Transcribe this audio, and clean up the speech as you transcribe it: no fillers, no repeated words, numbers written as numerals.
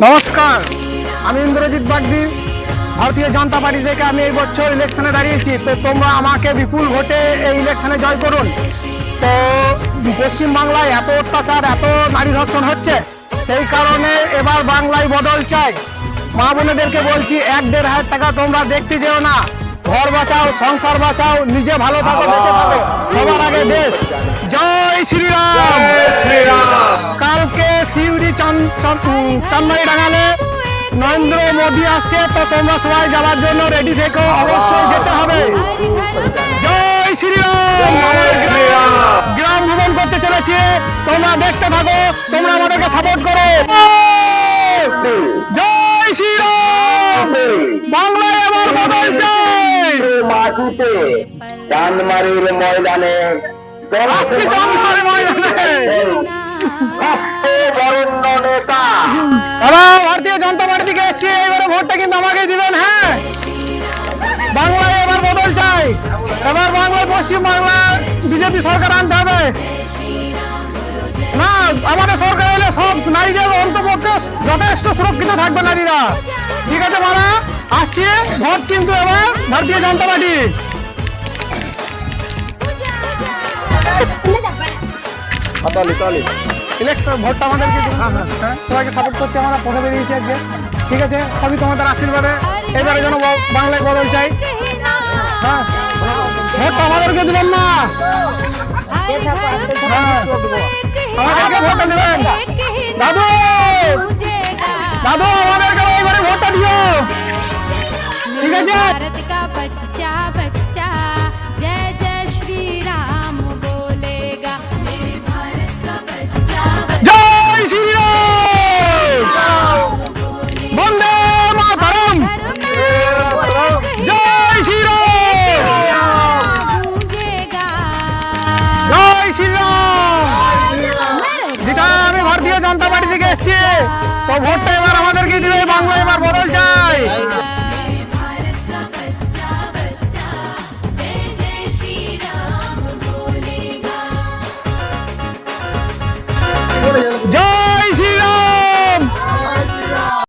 নমস্কার, আমি ইন্দ্রজিৎ বাগদি। ভারতীয় জনতা পার্টি থেকে আমি এই বছর ইলেকশনে দাঁড়িয়েছি। তো তোমরা আমাকে বিপুল ভোটে এই ইলেকশনে জয় করুন। তো পশ্চিমবাংলায় এত অত্যাচার, এত নারী ধর্ষণ হচ্ছে, সেই কারণে এবার বাংলায় বদল চাই। মা বোনেদেরকে বলছি, 1-1.5 টাকা তোমরা দেখতে যেও না। ঘর বাঁচাও, সংসার বাঁচাও, নিজে ভালো থাকো, বেঁচে থাকো, সবার আগে দেশ। জয় শ্রীরাম। কালকে শিউরি চান্দাই ডাঙালে নরেন্দ্র মোদী আসছে, তো তোমরা সবাই যাওয়ার জন্য রেডি থেকো, অবশ্যই যেতে হবে। জয় শ্রীরাম। গ্রাম ভ্রমণ করতে চলেছে, তোমরা দেখতে থাকো, তোমরা আমাদেরকে সাপোর্ট করো। জয় শ্রীরাম। বাংলায় আবার বদল চাই। মাটিতে চাঁদমারির ময়দানে বরেণ্য নেতা ভারতীয় জনতা পার্টি থেকে এসছি, এবারে ভোটটা কিন্তু আমাকে দিবেন। হ্যাঁ, বাংলায় এবার বদল চাই। এবার বাংলায়, পশ্চিম বাংলায় বিজেপি সরকার আনতে হবে। না, আমাদের সরকার এলে সব নারীদের অন্তপক্ষে যথেষ্ট সুরক্ষিত থাকবে নারীরা। ঠিক আছে মারা, আসছি। ভোট কিন্তু এবার ভারতীয় জনতা পার্টি। ইলেকশন ভোটটা আমাদেরকে সবাইকে সাপোর্ট করছে, আমরা পথে বেরিয়েছি আজকে। ঠিক আছে, সবই তোমাদের আশীর্বাদে এবারে যেন বাংলায় বদল চাই। হ্যাঁ, ভোটটা আমাদেরকে দিবেন না, আমাদেরকে ভোটটা দেবেন। দাদু দাদু, আমাদেরকে এবারে ভোটটা দিও। ঠিক আছে, জয় শ্রীরাম। বন্দে মাতরম। জয় শ্রীরাম। জয় শ্রীরাম। যেটা আমি ভারতীয় জনতা পার্টি থেকে এসেছি, তো ভোটটা